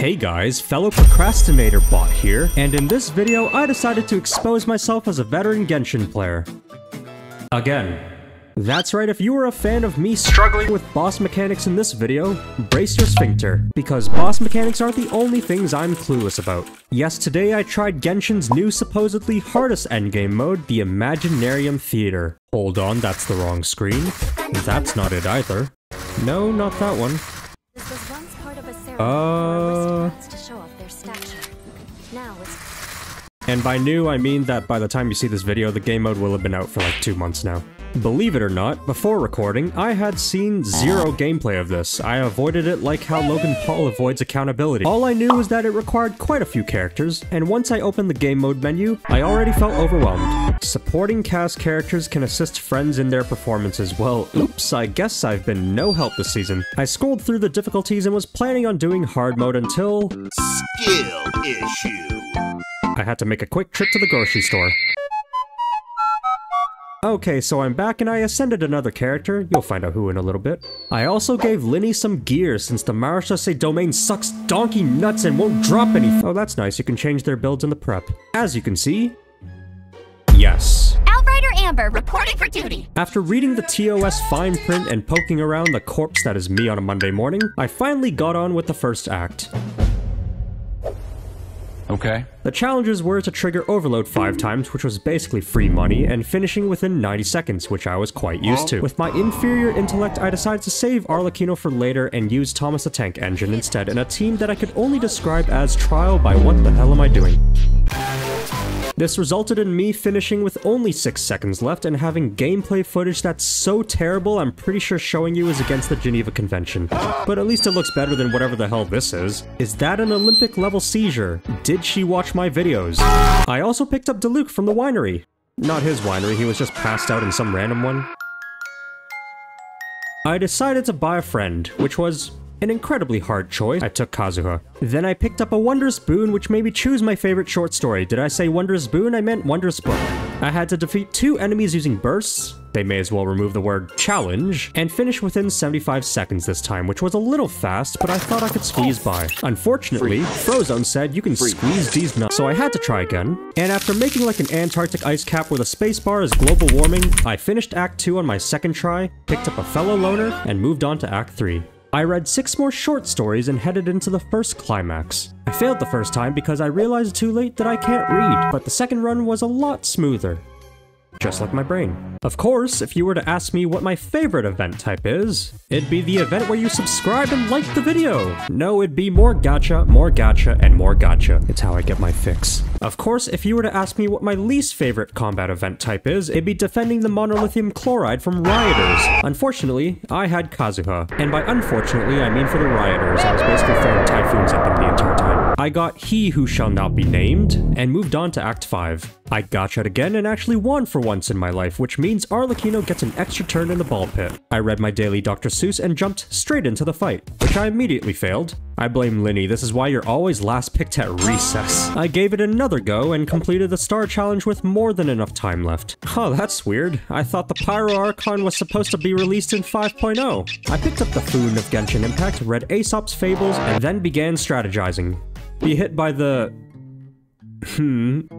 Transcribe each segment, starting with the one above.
Hey guys, fellow procrastinator bot here, and in this video I decided to expose myself as a veteran Genshin player. Again. That's right, if you were a fan of me struggling with boss mechanics in this video, brace your sphincter, because boss mechanics aren't the only things I'm clueless about. Yes, today I tried Genshin's new supposedly hardest endgame mode, the Imaginarium Theater. Hold on, that's the wrong screen. That's not it either. No, not that one. This was once part of a ceremony for to show off their stature. Now it's... And by new, I mean that by the time you see this video, the game mode will have been out for like 2 months now. Believe it or not, before recording, I had seen zero gameplay of this. I avoided it like how Logan Paul avoids accountability. All I knew was that it required quite a few characters, and once I opened the game mode menu, I already felt overwhelmed. Supporting cast characters can assist friends in their performances. Well, oops, I guess I've been no help this season. I scrolled through the difficulties and was planning on doing hard mode until... skill issue. I had to make a quick trip to the grocery store. Okay, so I'm back and I ascended another character. You'll find out who in a little bit. I also gave Linny some gear since the Marechaussee domain sucks donkey nuts and won't drop any. Oh, that's nice. You can change their builds in the prep. As you can see, yes. Outrider Amber reporting for duty. After reading the TOS fine print and poking around the corpse that is me on a Monday morning, I finally got on with the first act. Okay. The challenges were to trigger overload 5 times, which was basically free money, and finishing within 90 seconds, which I was quite used to. With my inferior intellect, I decided to save Arlecchino for later and use Thomas the Tank Engine instead in a team that I could only describe as trial by what the hell am I doing. This resulted in me finishing with only 6 seconds left and having gameplay footage that's so terrible I'm pretty sure showing you is against the Geneva Convention. But at least it looks better than whatever the hell this is. Is that an Olympic level seizure? Did she watch my videos? I also picked up Deluc from the winery. Not his winery, he was just passed out in some random one. I decided to buy a friend, which was an incredibly hard choice. I took Kazuha. Then I picked up a wondrous boon, which made me choose my favorite short story. Did I say wondrous boon? I meant wondrous book. I had to defeat 2 enemies using bursts. They may as well remove the word challenge, and finish within 75 seconds this time, which was a little fast, but I thought I could squeeze by. Unfortunately, Frozone said you can squeeze these nuts, so I had to try again. And after making like an Antarctic ice cap with a spacebar as global warming, I finished Act 2 on my second try, picked up a fellow loner, and moved on to Act 3. I read 6 more short stories and headed into the first climax. I failed the first time because I realized too late that I can't read, but the second run was a lot smoother. Just like my brain. Of course, if you were to ask me what my favorite event type is, it'd be the event where you subscribe and like the video. No, it'd be more gacha, and more gacha. It's how I get my fix. Of course, if you were to ask me what my least favorite combat event type is, it'd be defending the monolithium chloride from rioters. Unfortunately, I had Kazuha. And by unfortunately, I mean for the rioters. I was basically throwing typhoons at them the entire time. I got He Who Shall Not Be Named, and moved on to Act 5. I gotcha'd again and actually won for once in my life, which means Arlecchino gets an extra turn in the ball pit. I read my daily Dr. Seuss and jumped straight into the fight, which I immediately failed. I blame Linny, this is why you're always last picked at recess. I gave it another go and completed the star challenge with more than enough time left. Oh, that's weird. I thought the Pyro Archon was supposed to be released in 5.0. I picked up the Foon of Genshin Impact, read Aesop's Fables, and then began strategizing. Be hit by the...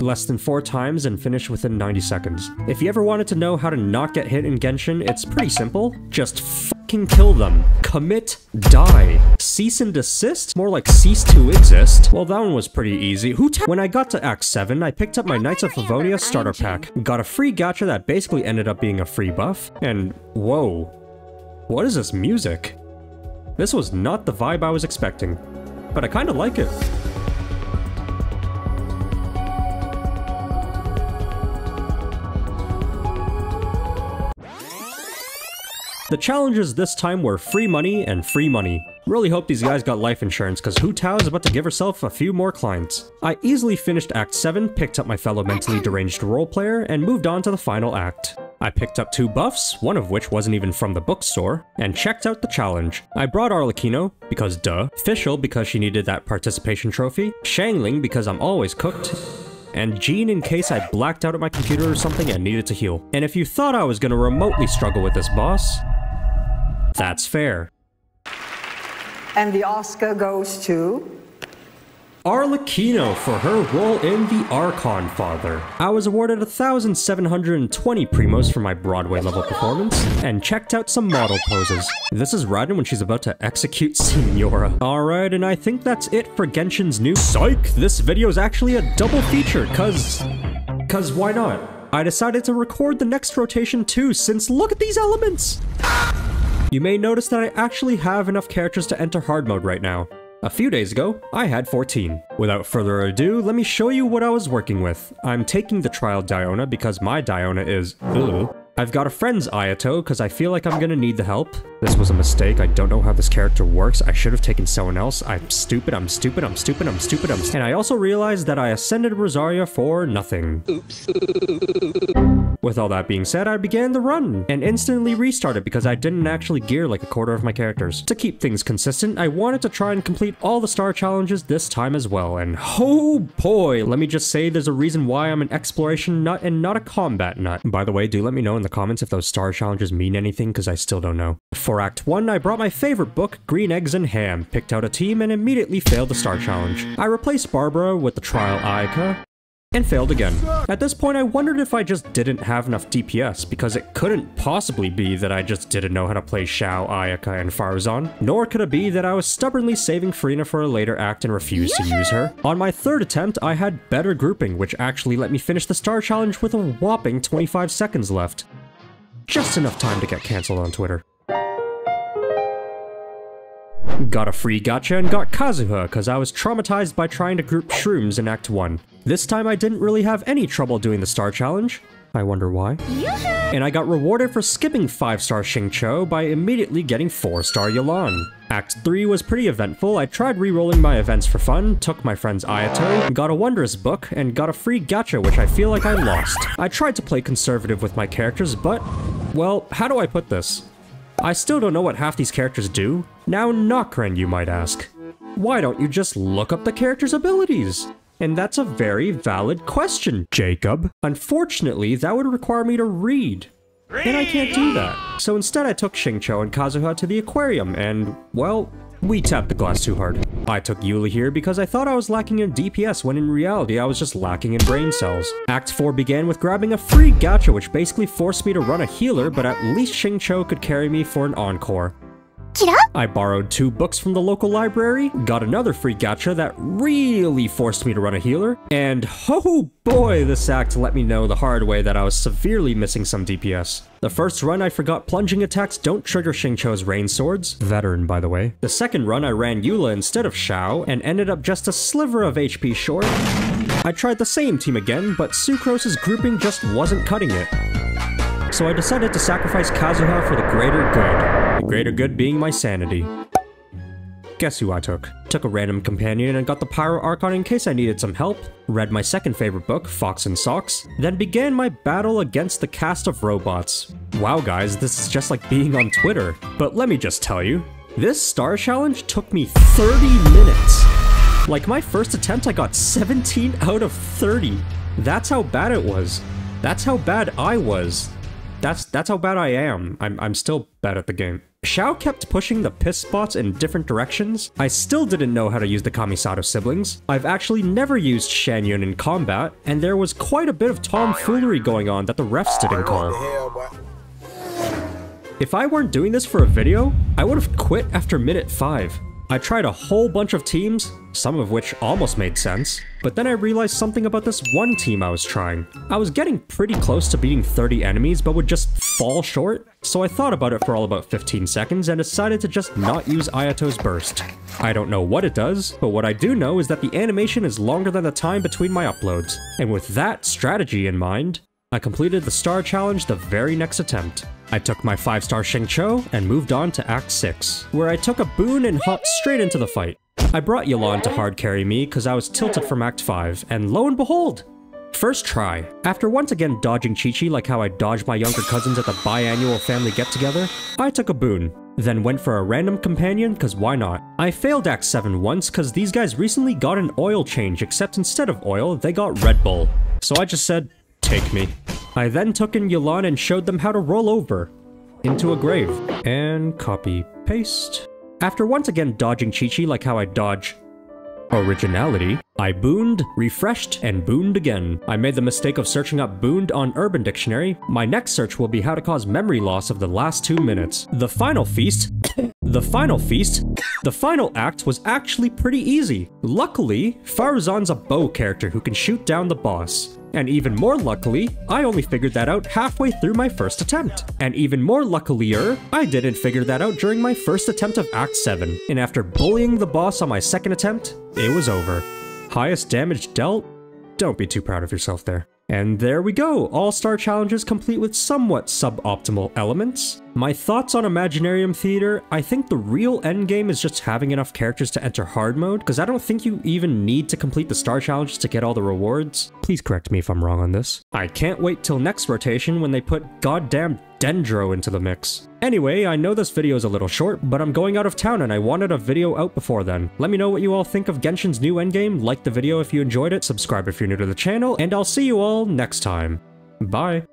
less than 4 times and finish within 90 seconds. If you ever wanted to know how to not get hit in Genshin, it's pretty simple. Just fucking kill them. Commit, die. Cease and desist? More like cease to exist. Well, that one was pretty easy. When I got to Act 7, I picked up my Knights of Livonia starter pack. Got a free gacha that basically ended up being a free buff. And whoa. What is this music? This was not the vibe I was expecting. But I kinda like it. The challenges this time were free money and free money. Really hope these guys got life insurance, cause Hu Tao is about to give herself a few more clients. I easily finished Act 7, picked up my fellow mentally deranged role player, and moved on to the final act. I picked up 2 buffs, one of which wasn't even from the bookstore, and checked out the challenge. I brought Arlecchino, because duh, Fischl because she needed that participation trophy, Shangling because I'm always cooked, and Jean in case I blacked out at my computer or something and needed to heal. And if you thought I was gonna remotely struggle with this boss, that's fair. And the Oscar goes to Arlecchino for her role in The Archon Father. I was awarded 1,720 primos for my Broadway level performance, and checked out some model poses. This is Raiden when she's about to execute Signora. Alright, and I think that's it for Genshin's new— Psych! This video is actually a double feature, cause why not? I decided to record the next rotation too, since look at these elements! You may notice that I actually have enough characters to enter hard mode right now. A few days ago, I had 14. Without further ado, let me show you what I was working with. I'm taking the trial Diona because my Diona is— ugh. I've got a friend's Ayato because I feel like I'm gonna need the help. This was a mistake, I don't know how this character works, I should have taken someone else, I'm stupid. And I also realized that I ascended Rosaria for nothing. Oops. With all that being said, I began the run, and instantly restarted because I didn't actually gear like a quarter of my characters. To keep things consistent, I wanted to try and complete all the star challenges this time as well, and oh boy, let me just say there's a reason why I'm an exploration nut and not a combat nut. By the way, do let me know in the comments if those star challenges mean anything, because I still don't know. For Act 1, I brought my favorite book, Green Eggs and Ham, picked out a team, and immediately failed the star challenge. I replaced Barbara with the trial Ayaka, and failed again. At this point, I wondered if I just didn't have enough DPS, because it couldn't possibly be that I just didn't know how to play Xiao, Ayaka, and Farzan, nor could it be that I was stubbornly saving Farina for a later act and refused to use her. On my third attempt, I had better grouping, which actually let me finish the star challenge with a whopping 25 seconds left. Just enough time to get cancelled on Twitter. Got a free gacha and got Kazuha because I was traumatized by trying to group shrooms in Act 1. This time I didn't really have any trouble doing the star challenge. I wonder why. And I got rewarded for skipping 5-star Xingqiu by immediately getting 4-star Yelan. Act 3 was pretty eventful. I tried re-rolling my events for fun, took my friend's Ayato, got a wondrous book, and got a free gacha which I feel like I lost. I tried to play conservative with my characters, but, well, how do I put this? I still don't know what half these characters do. Now NocRan, you might ask. Why don't you just look up the character's abilities? And that's a very valid question, Jacob. Unfortunately, that would require me to read. And I can't do that. So instead I took Xingqiu and Kazuha to the aquarium and, well, we tapped the glass too hard. I took Yuli here because I thought I was lacking in DPS when in reality I was just lacking in brain cells. Act 4 began with grabbing a free gacha which basically forced me to run a healer, but at least Xingqiu could carry me for an encore. I borrowed 2 books from the local library, got another free gacha that really forced me to run a healer, and oh boy, this act let me know the hard way that I was severely missing some DPS. The first run I forgot plunging attacks don't trigger Xingqiu's rain swords, veteran by the way. The second run I ran Eula instead of Xiao, and ended up just a sliver of HP short. I tried the same team again, but Sucrose's grouping just wasn't cutting it. So I decided to sacrifice Kazuha for the greater good. The greater good being my sanity. Guess who I took? Took a random companion and got the Pyro Archon in case I needed some help, read my second favorite book, Fox and Socks, then began my battle against the cast of robots. Wow guys, this is just like being on Twitter. But let me just tell you, this star challenge took me 30 minutes. Like my first attempt I got 17 out of 30. That's how bad it was. That's how bad I was. That's how bad I am. I'm still bad at the game. Xiao kept pushing the piss spots in different directions. I still didn't know how to use the Kamisato siblings. I've actually never used Shanyun in combat, and there was quite a bit of tomfoolery going on that the refs didn't call. If I weren't doing this for a video, I would have quit after minute 5. I tried a whole bunch of teams, some of which almost made sense, but then I realized something about this one team I was trying. I was getting pretty close to beating 30 enemies but would just fall short, so I thought about it for all about 15 seconds and decided to just not use Ayato's burst. I don't know what it does, but what I do know is that the animation is longer than the time between my uploads, and with that strategy in mind, I completed the star challenge the very next attempt. I took my 5-star Xingqiu and moved on to Act 6, where I took a boon and hopped straight into the fight. I brought Yelan to hard carry me because I was tilted from Act 5, and lo and behold! First try. After once again dodging Chi-Chi like how I dodged my younger cousins at the biannual family get-together, I took a boon. Then went for a random companion, cause why not? I failed Act 7 once cause these guys recently got an oil change, except instead of oil, they got Red Bull. So I just said, take me. I then took in Yelan and showed them how to roll over into a grave. And copy, paste. After once again dodging Chi-Chi like how I dodge Originality. I booned, refreshed, and booned again. I made the mistake of searching up booned on Urban Dictionary. My next search will be how to cause memory loss of the last 2 minutes. The final feast. The final act was actually pretty easy. Luckily, Faruzan's a bow character who can shoot down the boss. And even more luckily, I only figured that out halfway through my first attempt. And even more luckier, I didn't figure that out during my first attempt of Act 7. And after bullying the boss on my second attempt, it was over. Highest damage dealt? Don't be too proud of yourself there. And there we go, all-star challenges complete with somewhat suboptimal elements. My thoughts on Imaginarium Theater, I think the real endgame is just having enough characters to enter hard mode, because I don't think you even need to complete the star challenges to get all the rewards. Please correct me if I'm wrong on this. I can't wait till next rotation when they put goddamn Dendro into the mix. Anyway, I know this video is a little short, but I'm going out of town and I wanted a video out before then. Let me know what you all think of Genshin's new endgame, like the video if you enjoyed it, subscribe if you're new to the channel, and I'll see you all next time. Bye.